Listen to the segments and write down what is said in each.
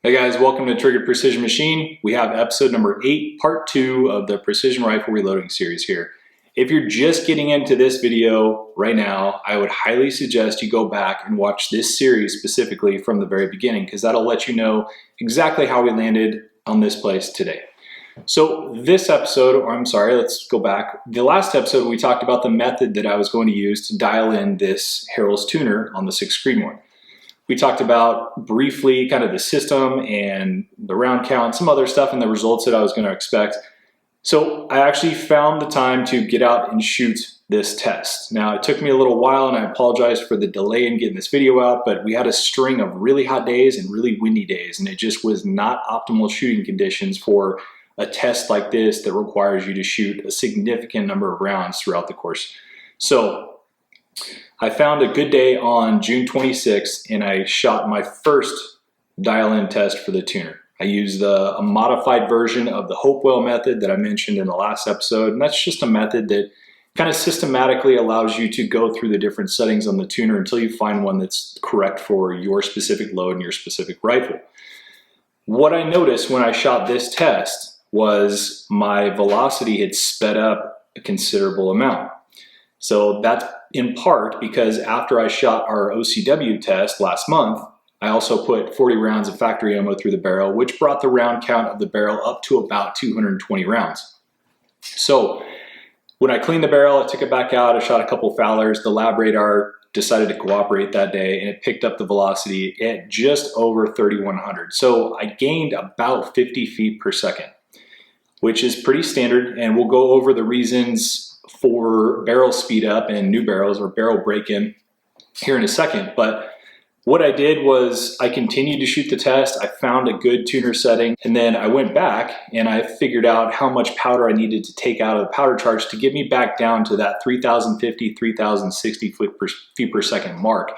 Hey guys, welcome to Triggered Precision Machine. We have episode number 8, part 2 of the Precision Rifle Reloading series here. If you're just getting into this video right now, I would highly suggest you go back and watch this series specifically from the very beginning, because that'll let you know exactly how we landed on this place today. So this episode, or I'm sorry, let's go back. The last episode we talked about the method that I was going to use to dial in this Harrell's tuner on the 6 Creedmoor. We talked about briefly kind of the system and the round count, some other stuff and the results that I was going to expect. So I actually found the time to get out and shoot this test. Now it took me a little while and I apologize for the delay in getting this video out, but we had a string of really hot days and really windy days, and it just was not optimal shooting conditions for a test like this that requires you to shoot a significant number of rounds throughout the course. So I found a good day on June 26th and I shot my first dial-in test for the tuner. I used a modified version of the Hopewell method that I mentioned in the last episode, and that's just a method that kind of systematically allows you to go through the different settings on the tuner until you find one that's correct for your specific load and your specific rifle. What I noticed when I shot this test was my velocity had sped up a considerable amount. So that's in part because after I shot our OCW test last month, I also put 40 rounds of factory ammo through the barrel, which brought the round count of the barrel up to about 220 rounds. So when I cleaned the barrel, I took it back out, I shot a couple Fowlers. The lab radar decided to cooperate that day and it picked up the velocity at just over 3,100. So I gained about 50 feet per second, which is pretty standard, and we'll go over the reasons for barrel speed up and new barrels or barrel break-in here in a second. But what I did was I continued to shoot the test. I found a good tuner setting, and then I went back and I figured out how much powder I needed to take out of the powder charge to get me back down to that 3,050, 3,060 feet per second mark.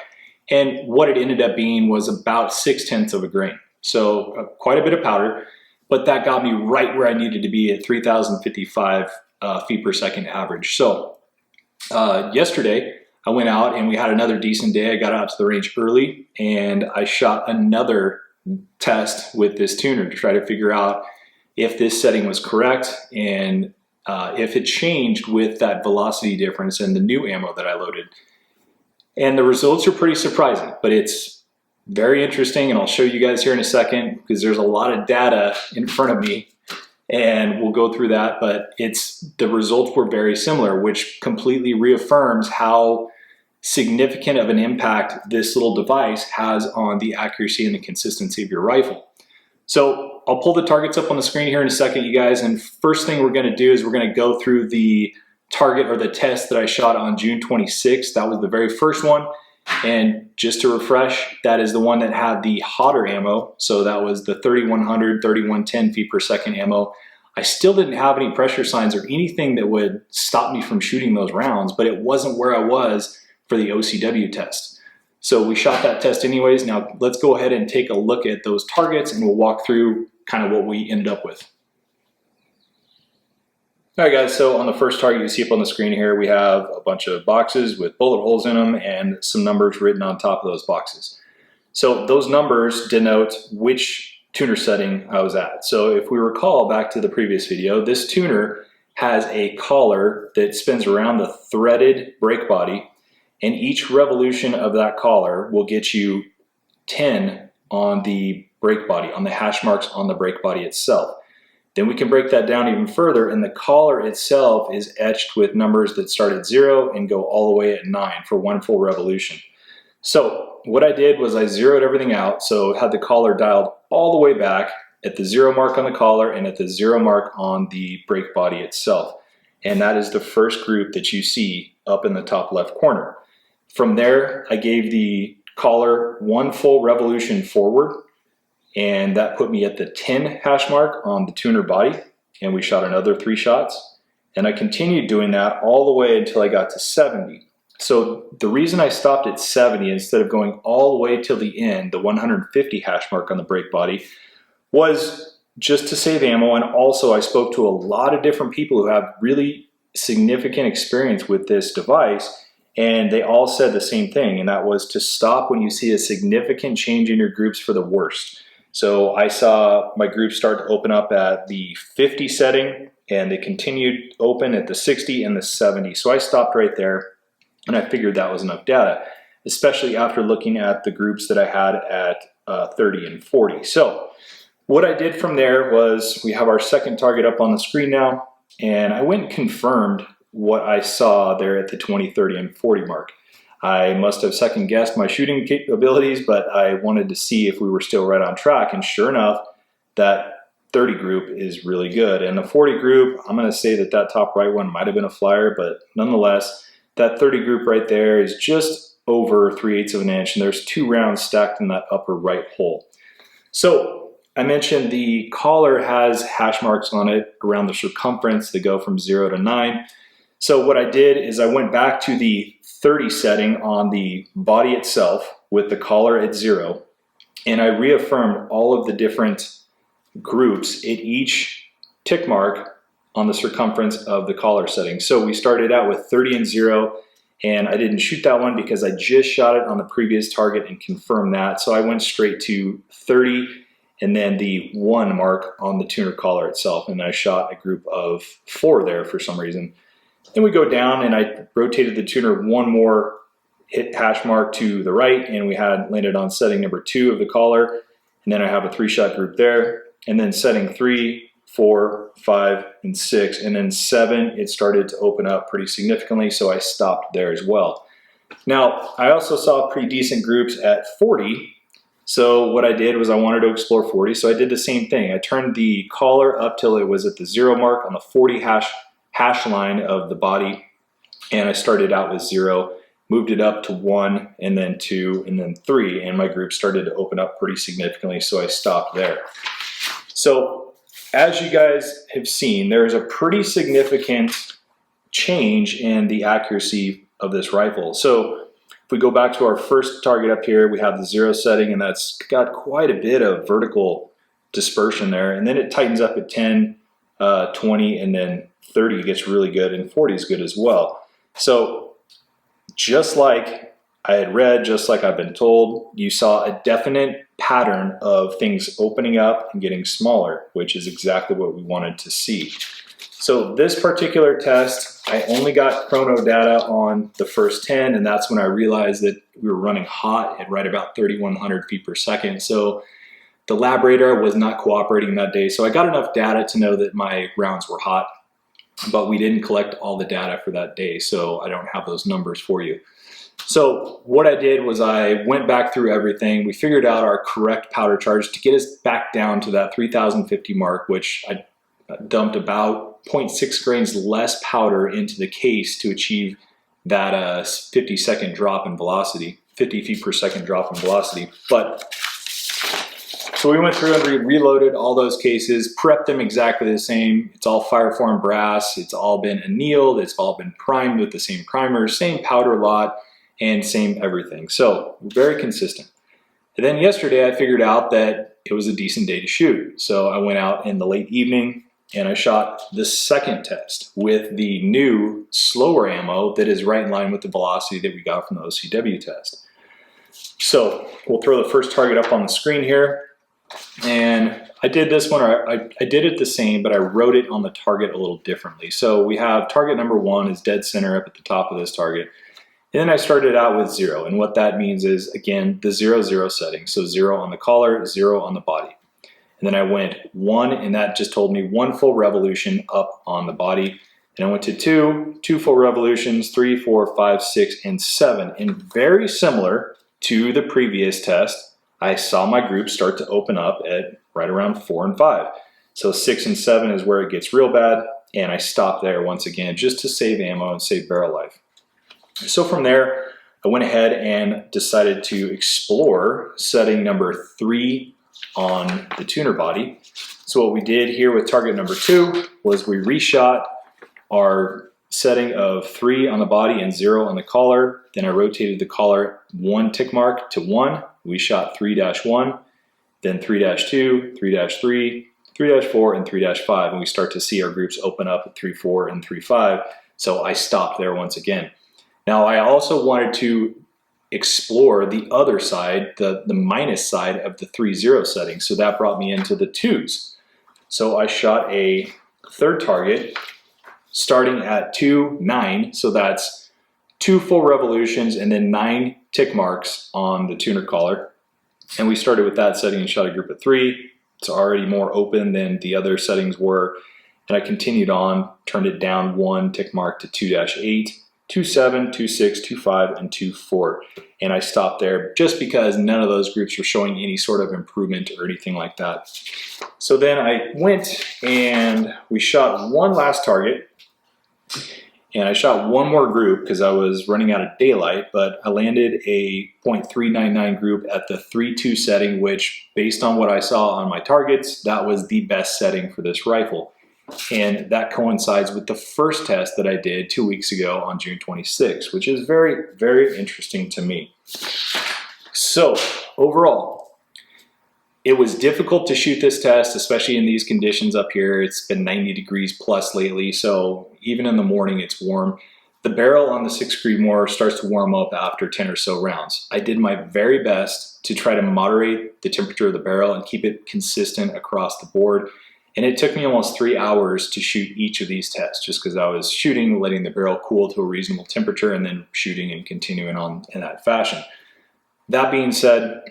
And what it ended up being was about 0.6 of a grain. So quite a bit of powder, but that got me right where I needed to be at 3,055 feet per second average. So yesterday I went out and we had another decent day. I got out to the range early and I shot another test with this tuner to try to figure out if this setting was correct and if it changed with that velocity difference and the new ammo that I loaded. And the results are pretty surprising, but it's very interesting, and I'll show you guys here in a second because there's a lot of data in front of me and we'll go through that. But the results were very similar, which completely reaffirms how significant of an impact this little device has on the accuracy and the consistency of your rifle. So I'll pull the targets up on the screen here in a second, you guys, and first thing we're going to do is we're going to go through the target or the test that I shot on June 26th. That was the very first one. And just to refresh, that is the one that had the hotter ammo. So that was the 3,100, 3,110 feet per second ammo. I still didn't have any pressure signs or anything that would stop me from shooting those rounds, but it wasn't where I was for the OCW test. So we shot that test anyways. Now let's go ahead and take a look at those targets and we'll walk through kind of what we ended up with. All right guys, so on the first target you see up on the screen here, we have a bunch of boxes with bullet holes in them and some numbers written on top of those boxes. So those numbers denote which tuner setting I was at. So if we recall back to the previous video, this tuner has a collar that spins around the threaded brake body, and each revolution of that collar will get you 10 on the brake body, on the hash marks on the brake body itself. Then we can break that down even further, and the collar itself is etched with numbers that start at 0 and go all the way at 9 for one full revolution. So what I did was I zeroed everything out, so had the collar dialed all the way back at the 0 mark on the collar and at the 0 mark on the brake body itself. And that is the first group that you see up in the top left corner. From there, I gave the collar one full revolution forward, and that put me at the 10 hash mark on the tuner body, and we shot another 3 shots. And I continued doing that all the way until I got to 70. So the reason I stopped at 70 instead of going all the way till the end, the 150 hash mark on the brake body, was just to save ammo. And also I spoke to a lot of different people who have really significant experience with this device, and they all said the same thing, and that was to stop when you see a significant change in your groups for the worst. So I saw my group start to open up at the 50 setting, and they continued open at the 60 and the 70. So I stopped right there, and I figured that was enough data, especially after looking at the groups that I had at 30 and 40. So what I did from there was, we have our second target up on the screen now, and I went and confirmed what I saw there at the 20, 30, and 40 mark. I must have second guessed my shooting capabilities, but I wanted to see if we were still right on track, and sure enough, that 30 group is really good. And the 40 group, I'm gonna say that that top right one might have been a flyer, but nonetheless, that 30 group right there is just over 3/8 of an inch, and there's 2 rounds stacked in that upper right hole. So I mentioned the collar has hash marks on it around the circumference that go from 0 to 9. So what I did is I went back to the 30 setting on the body itself with the collar at 0, and I reaffirmed all of the different groups at each tick mark on the circumference of the collar setting. So we started out with 30 and 0, and I didn't shoot that one because I just shot it on the previous target and confirmed that. So I went straight to 30 and then the 1 mark on the tuner collar itself, and I shot a group of 4 there for some reason. Then we go down, and I rotated the tuner 1 more hit hash mark to the right, and we had landed on setting number 2 of the collar, and then I have a 3-shot group there, and then setting 3, 4, 5, and 6, and then 7, it started to open up pretty significantly, so I stopped there as well. Now, I also saw pretty decent groups at 40, so what I did was I wanted to explore 40, so I did the same thing. I turned the collar up till it was at the 0 mark on the 40 hash line of the body, and I started out with 0, moved it up to 1, and then 2, and then 3, and my group started to open up pretty significantly, so I stopped there. So as you guys have seen, there is a pretty significant change in the accuracy of this rifle. So if we go back to our first target up here, we have the 0 setting, and that's got quite a bit of vertical dispersion there, and then it tightens up at 10, 20, and then 30 gets really good, and 40 is good as well. So just like I had read, just like I've been told, you saw a definite pattern of things opening up and getting smaller, which is exactly what we wanted to see. So this particular test, I only got chrono data on the first 10, and that's when I realized that we were running hot at right about 3,100 feet per second. So the lab radar was not cooperating that day. So I got enough data to know that my rounds were hot, but we didn't collect all the data for that day, so I don't have those numbers for you. So what I did was I went back through everything. We figured out our correct powder charge to get us back down to that 3,050 mark, which I dumped about 0.6 grains less powder into the case to achieve that 50-second drop in velocity, 50 feet per second drop in velocity. But so we went through and reloaded all those cases, prepped them exactly the same. It's all Fireform brass. It's all been annealed. It's all been primed with the same primers, same powder lot, and same everything. So very consistent. And then yesterday I figured out that it was a decent day to shoot. So I went out in the late evening and I shot the second test with the new slower ammo that is right in line with the velocity that we got from the OCW test. So we'll throw the first target up on the screen here. And I did this one, I did it the same, but I wrote it on the target a little differently. So we have target number 1 is dead center up at the top of this target. And then I started out with 0. And what that means is, again, the 0-0 setting. So 0 on the collar, 0 on the body. And then I went 1, and that just told me 1 full revolution up on the body. And I went to 2 full revolutions, 3, 4, 5, 6, and 7. And very similar to the previous test, I saw my group start to open up at right around 4 and 5. So 6 and 7 is where it gets real bad, and I stopped there once again just to save ammo and save barrel life. So from there, I went ahead and decided to explore setting number 3 on the tuner body. So what we did here with target number 2 was we reshot our setting of 3 on the body and 0 on the collar. Then I rotated the collar 1 tick mark to 1. We shot 3-1, then 3-2, 3-3, 3-4, and 3-5. And we start to see our groups open up at 3-4 and 3-5. So I stopped there once again. Now I also wanted to explore the other side, the minus side of the 3-0 setting. So that brought me into the 2s. So I shot a third target starting at 2-9. So that's 2 full revolutions and then 9 tick marks on the tuner collar. And we started with that setting and shot a group of 3. It's already more open than the other settings were. And I continued on, turned it down 1 tick mark to 2-8, 2-7, 2-6, 2-5, and 2-4. And I stopped there just because none of those groups were showing any sort of improvement or anything like that. So then I went and we shot one last target. And I shot one more group because I was running out of daylight, but I landed a .399 group at the 3-2 setting, which based on what I saw on my targets, that was the best setting for this rifle. And that coincides with the first test that I did 2 weeks ago on June 26, which is very, very interesting to me. So overall, it was difficult to shoot this test, especially in these conditions up here. It's been 90 degrees plus lately, so even in the morning it's warm. The barrel on the 6 Creedmoor starts to warm up after 10 or so rounds. I did my very best to try to moderate the temperature of the barrel and keep it consistent across the board. And it took me almost 3 hours to shoot each of these tests just because I was shooting, letting the barrel cool to a reasonable temperature, and then shooting and continuing on in that fashion. That being said,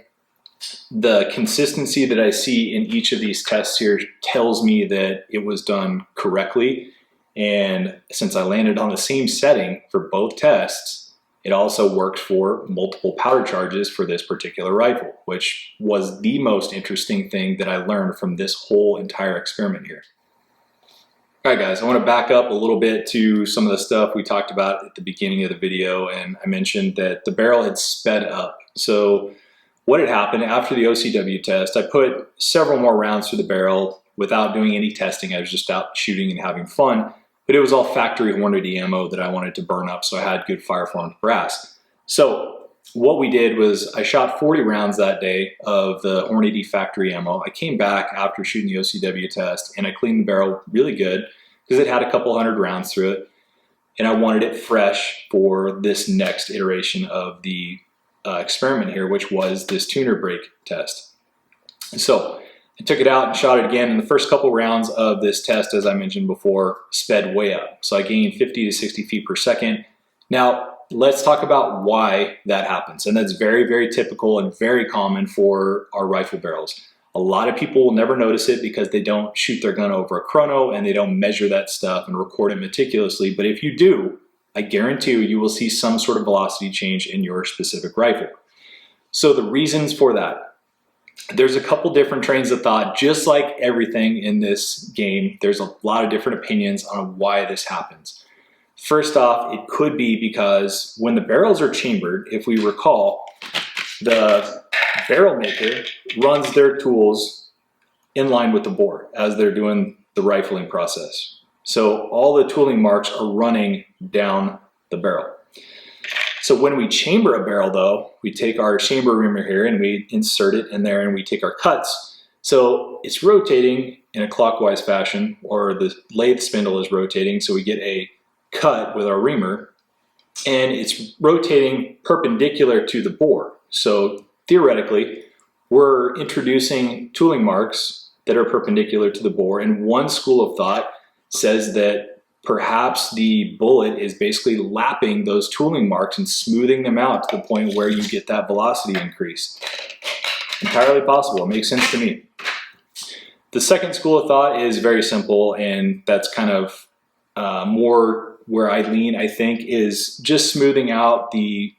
the consistency that I see in each of these tests here tells me that it was done correctly. And since I landed on the same setting for both tests, it also worked for multiple powder charges for this particular rifle, which was the most interesting thing that I learned from this whole entire experiment here. All right, guys, I want to back up a little bit to some of the stuff we talked about at the beginning of the video. And I mentioned that the barrel had sped up. So what had happened after the OCW test, I put several more rounds through the barrel without doing any testing. I was just out shooting and having fun, but it was all factory Hornady ammo that I wanted to burn up, so I had good fireform brass. So what we did was I shot 40 rounds that day of the Hornady factory ammo. I came back after shooting the OCW test and I cleaned the barrel really good because it had a couple hundred rounds through it, and I wanted it fresh for this next iteration of the experiment here, which was this tuner break test. So I took it out and shot it again, and the first couple rounds of this test, as I mentioned before, sped way up. So I gained 50 to 60 feet per second. Now let's talk about why that happens. And that's very, very typical and very common for our rifle barrels. A lot of people will never notice it because they don't shoot their gun over a chrono and they don't measure that stuff and record it meticulously. But if you do, I guarantee you will see some sort of velocity change in your specific rifle. So the reasons for that, there's a couple different trains of thought. Just like everything in this game, there's a lot of different opinions on why this happens. First off, it could be because when the barrels are chambered, if we recall, the barrel maker runs their tools in line with the bore as they're doing the rifling process. So all the tooling marks are running down the barrel. So when we chamber a barrel though, we take our chamber reamer here and we insert it in there and we take our cuts. So it's rotating in a clockwise fashion, or the lathe spindle is rotating, so we get a cut with our reamer, and it's rotating perpendicular to the bore. So theoretically, we're introducing tooling marks that are perpendicular to the bore, and one school of thought says that perhaps the bullet is basically lapping those tooling marks and smoothing them out to the point where you get that velocity increase. Entirely possible. It makes sense to me. The second school of thought is very simple, and that's kind of more where I lean, I think, is just smoothing out the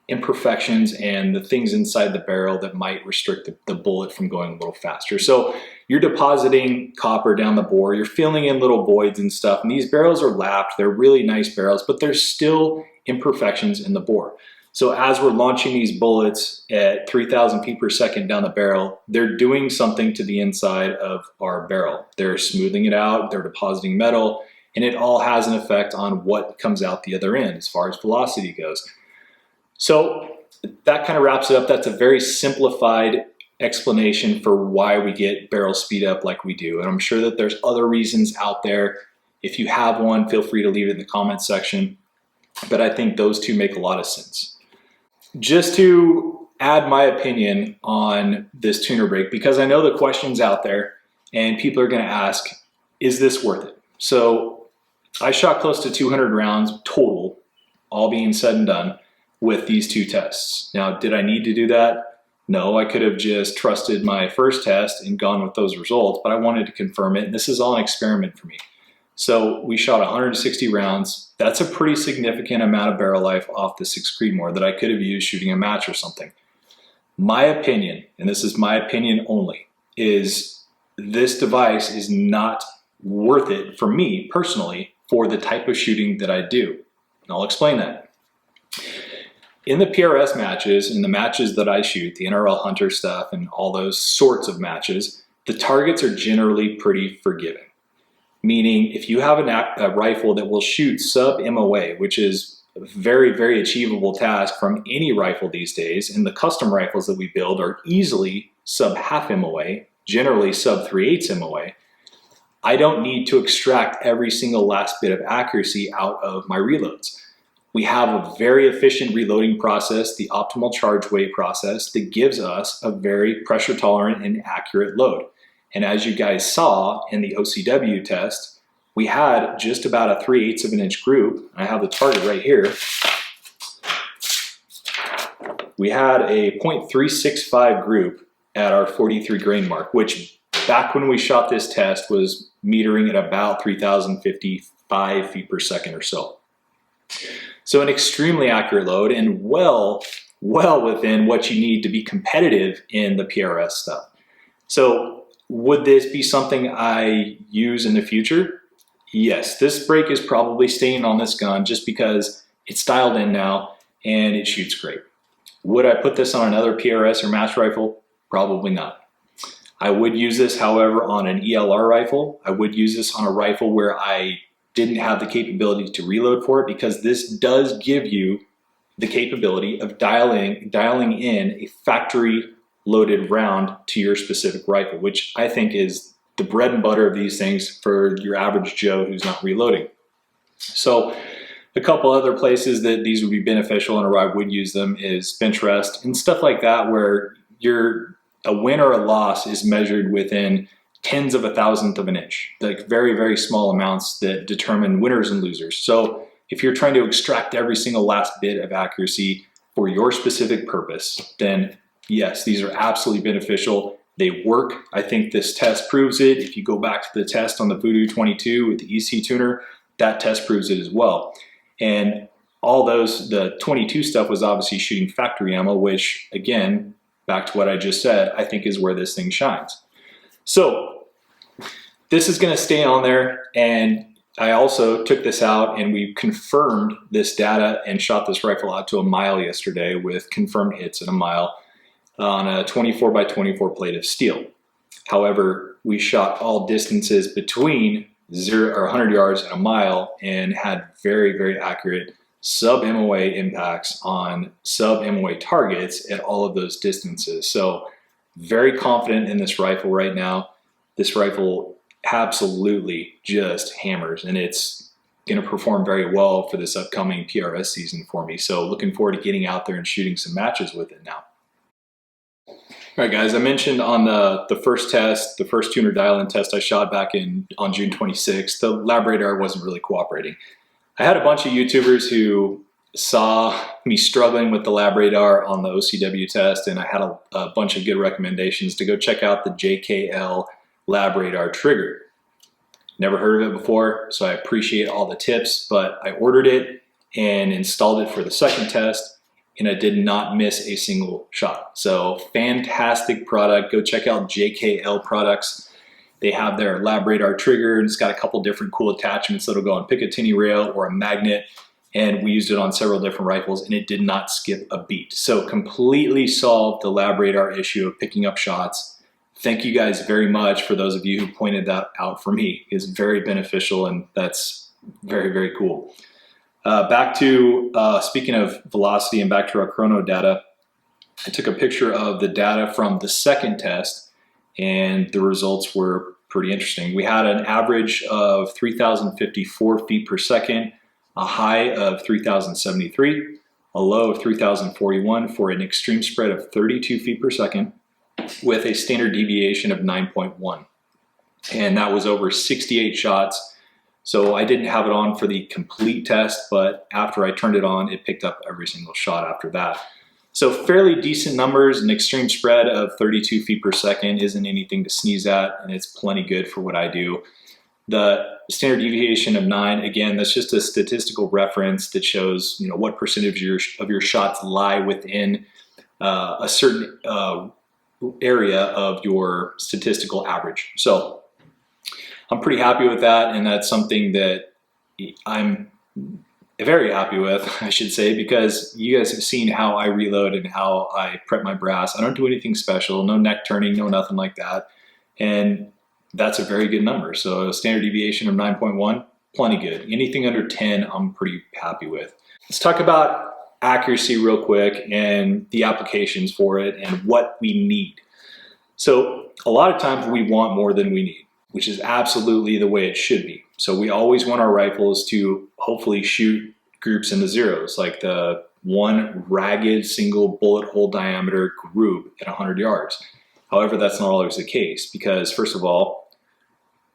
imperfections and the things inside the barrel that might restrict the bullet from going a little faster. So you're depositing copper down the bore, you're filling in little voids and stuff, and these barrels are lapped. They're really nice barrels, but there's still imperfections in the bore. So as we're launching these bullets at 3,000 feet per second down the barrel, they're doing something to the inside of our barrel. They're smoothing it out, they're depositing metal, and it all has an effect on what comes out the other end as far as velocity goes. So that kind of wraps it up. That's a very simplified explanation for why we get barrel speed up like we do. And I'm sure that there's other reasons out there. If you have one, feel free to leave it in the comments section. But I think those two make a lot of sense. just to add my opinion on this tuner break, because I know the question's out there and people are going to ask, is this worth it? So I shot close to 200 rounds total, all being said and done, with these two tests. Now, did I need to do that? No, I could have just trusted my first test and gone with those results, but I wanted to confirm it. And this is all an experiment for me. So we shot 160 rounds. That's a pretty significant amount of barrel life off the 6 Creedmoor that I could have used shooting a match or something. My opinion, and this is my opinion only, is this device is not worth it for me personally for the type of shooting that I do. And I'll explain that. In the PRS matches, in the matches that I shoot, the NRL Hunter stuff and all those sorts of matches, the targets are generally pretty forgiving. Meaning if you have a rifle that will shoot sub MOA, which is a very, very achievable task from any rifle these days, and the custom rifles that we build are easily sub half MOA, generally sub 3/8 MOA, I don't need to extract every single last bit of accuracy out of my reloads. We have a very efficient reloading process, the optimal charge weight process, that gives us a very pressure tolerant and accurate load. And as you guys saw in the OCW test, we had just about a 3/8 of an inch group. I have the target right here. We had a .365 group at our 43 grain mark, which back when we shot this test was metering at about 3,055 feet per second or so. So an extremely accurate load and well within what you need to be competitive in the PRS stuff. So would this be something I use in the future? Yes, this break is probably staying on this gun just because it's dialed in now and it shoots great. Would I put this on another PRS or match rifle? Probably not. I would use this, however, on an ELR rifle. I would use this on a rifle where I didn't have the capability to reload for it, because this does give you the capability of dialing in a factory loaded round to your specific rifle, which I think is the bread and butter of these things for your average Joe who's not reloading. So a couple other places that these would be beneficial and where I would use them is bench rest and stuff like that, where a win or a loss is measured within tens of a thousandth of an inch, like very, very small amounts that determine winners and losers. So if you're trying to extract every single last bit of accuracy for your specific purpose, then yes, these are absolutely beneficial. They work. I think this test proves it. If you go back to the test on the Voodoo 22 with the EC tuner, that test proves it as well. And all those, the 22 stuff was obviously shooting factory ammo, which again, back to what I just said, I think is where this thing shines. So this is going to stay on there, and I also took this out and we confirmed this data and shot this rifle out to a mile yesterday with confirmed hits at a mile on a 24 by 24 plate of steel. However, we shot all distances between 0 or 100 yards and a mile and had very, very accurate sub-MOA impacts on sub-MOA targets at all of those distances. So very confident in this rifle right now. This rifle absolutely just hammers, and it's going to perform very well for this upcoming PRS season for me. So looking forward to getting out there and shooting some matches with it now. All right, guys, I mentioned on the first test, the first tuner dial-in test I shot back on June 26th, the lab radar wasn't really cooperating. I had a bunch of YouTubers who saw me struggling with the lab radar on the OCW test, and I had a bunch of good recommendations to go check out the JKL lab radar trigger. Never heard of it before, so I appreciate all the tips, but I ordered it and installed it for the second test, and I did not miss a single shot. So fantastic product. Go check out JKL products. They have their lab radar trigger, and it's got a couple different cool attachments that'll go on Picatinny rail or a magnet, and we used it on several different rifles, and it did not skip a beat. So completely solved the lab radar issue of picking up shots. Thank you guys very much for those of you who pointed that out for me. It's very beneficial, and that's very, very cool. Back to, speaking of velocity and back to our chrono data, I took a picture of the data from the second test, and the results were pretty interesting. We had an average of 3,054 feet per second, a high of 3,073, a low of 3,041 for an extreme spread of 32 feet per second with a standard deviation of 9.1. And that was over 68 shots. So I didn't have it on for the complete test, but after I turned it on, it picked up every single shot after that. So fairly decent numbers. An extreme spread of 32 feet per second isn't anything to sneeze at, and it's plenty good for what I do. The standard deviation of 9, again, that's just a statistical reference that shows, you know, what percentage of your shots lie within a certain area of your statistical average. So I'm pretty happy with that, and that's something that I'm very happy with, I should say, because you guys have seen how I reload and how I prep my brass. I don't do anything special, no neck turning, no nothing like that. And that's a very good number. So a standard deviation of 9.1, plenty good. Anything under 10, I'm pretty happy with. Let's talk about accuracy real quick and the applications for it and what we need. So a lot of times we want more than we need, which is absolutely the way it should be. So we always want our rifles to hopefully shoot groups into zeros, like the one ragged single bullet hole diameter group at 100 yards. However, that's not always the case because, first of all,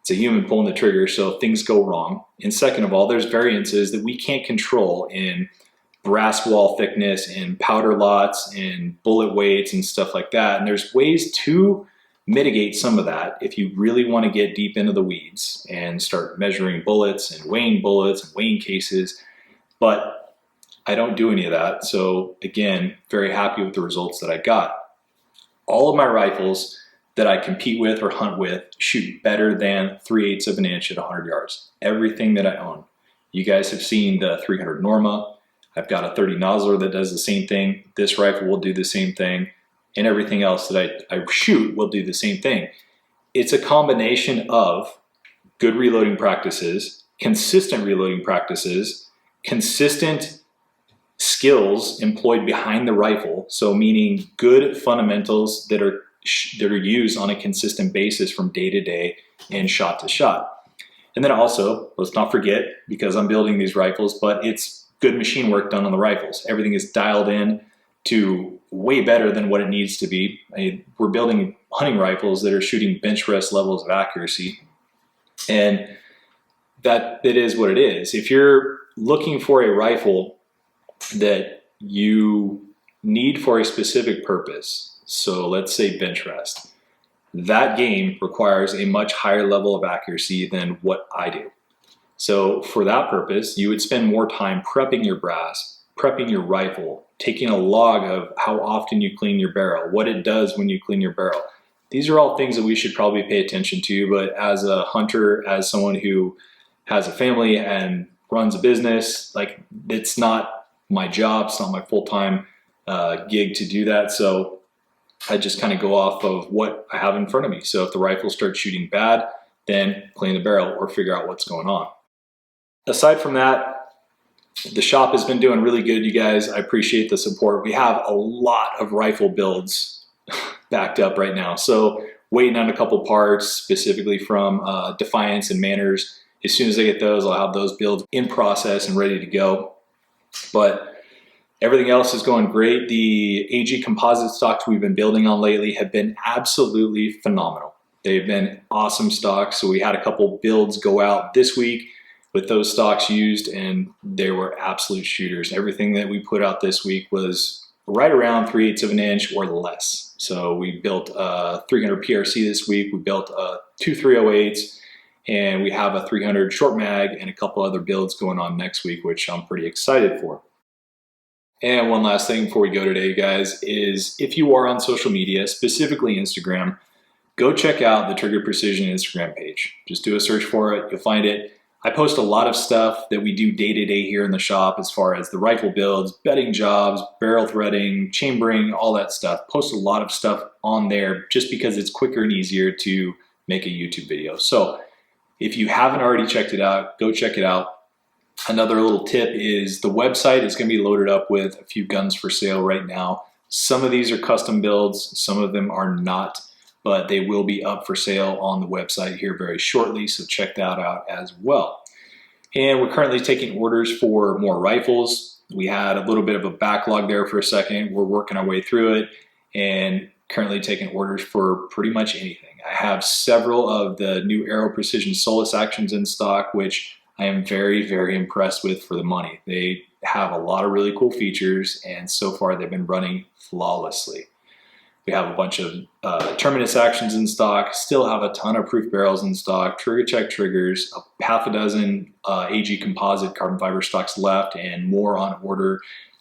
it's a human pulling the trigger, so things go wrong. And second of all, there's variances that we can't control in brass wall thickness and powder lots and bullet weights and stuff like that. And there's ways to mitigate some of that if you really want to get deep into the weeds and start measuring bullets and weighing cases. But I don't do any of that. So again, very happy with the results that I got. All of my rifles that I compete with or hunt with shoot better than 3/8 of an inch at 100 yards. Everything that I own. You guys have seen the 300 Norma. I've got a 30 Nozzler that does the same thing. This rifle will do the same thing. And everything else that I shoot will do the same thing. It's a combination of good reloading practices, consistent reloading practices, consistent skills employed behind the rifle. So meaning good fundamentals that are used on a consistent basis from day to day and shot to shot. And then also, let's not forget, because I'm building these rifles, but it's good machine work done on the rifles. Everything is dialed in to way better than what it needs to be. We're building hunting rifles that are shooting bench rest levels of accuracy. And that it is what it is. If you're looking for a rifle that you need for a specific purpose, so let's say bench rest, that game requires a much higher level of accuracy than what I do. So for that purpose, you would spend more time prepping your brass, prepping your rifle, taking a log of how often you clean your barrel, what it does when you clean your barrel. These are all things that we should probably pay attention to, but as a hunter, as someone who has a family and runs a business, like, it's not my job, it's not my full-time gig to do that. So I just kind of go off of what I have in front of me. So if the rifle starts shooting bad, then clean the barrel or figure out what's going on. Aside from that, the shop has been doing really good, you guys. I appreciate the support. We have a lot of rifle builds backed up right now. So waiting on a couple parts, specifically from Defiance and Manners. As soon as I get those, I'll have those builds in process and ready to go. But everything else is going great. The AG composite stocks we've been building on lately have been absolutely phenomenal. They've been awesome stocks. So we had a couple builds go out this week with those stocks used, and they were absolute shooters. Everything that we put out this week was right around 3/8 of an inch or less. So we built a 300 PRC this week. We built two 308s, and we have a 300 short mag and a couple other builds going on next week, which I'm pretty excited for. And one last thing before we go today, you guys, is if you are on social media, specifically Instagram, go check out the Trigger Precision Instagram page. Just do a search for it, you'll find it. I post a lot of stuff that we do day to day here in the shop as far as the rifle builds, bedding jobs, barrel threading, chambering, all that stuff. Post a lot of stuff on there just because it's quicker and easier to make a YouTube video. So if you haven't already checked it out, go check it out. Another little tip is the website is going to be loaded up with a few guns for sale right now. Some of these are custom builds, some of them are not, but they will be up for sale on the website here very shortly, so check that out as well. And we're currently taking orders for more rifles. We had a little bit of a backlog there for a second. We're working our way through it and currently taking orders for pretty much anything. I have several of the new Aero Precision Solus actions in stock, which I am very, very impressed with for the money. They have a lot of really cool features, and so far they've been running flawlessly. We have a bunch of Terminus actions in stock, still have a ton of proof barrels in stock, trigger check triggers, a half a dozen AG composite carbon fiber stocks left, and more on order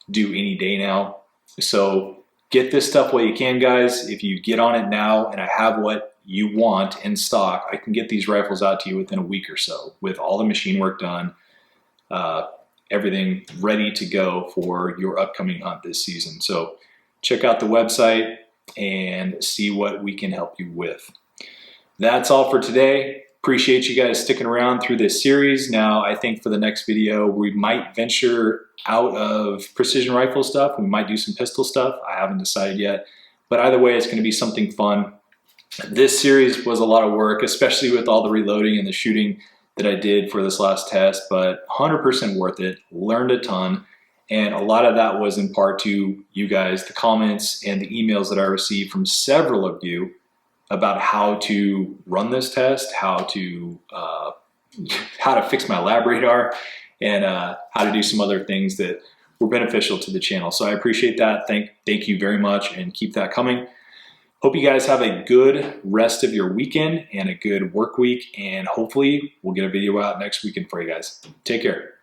due any day now. So get this stuff while you can, guys. If you get on it now and I have what you want in stock, I can get these rifles out to you within a week or so with all the machine work done, everything ready to go for your upcoming hunt this season. So check out the website and see what we can help you with. That's all for today. Appreciate you guys sticking around through this series. Now, I think for the next video, we might venture out of precision rifle stuff. We might do some pistol stuff. I haven't decided yet, but either way, it's going to be something fun. This series was a lot of work, especially with all the reloading and the shooting that I did for this last test, but 100% worth it. Learned a ton. And a lot of that was in part to you guys, the comments and the emails that I received from several of you about how to run this test, how to fix my lab radar, and how to do some other things that were beneficial to the channel. So I appreciate that. Thank you very much, and keep that coming. Hope you guys have a good rest of your weekend and a good work week, and hopefully we'll get a video out next weekend for you guys. Take care.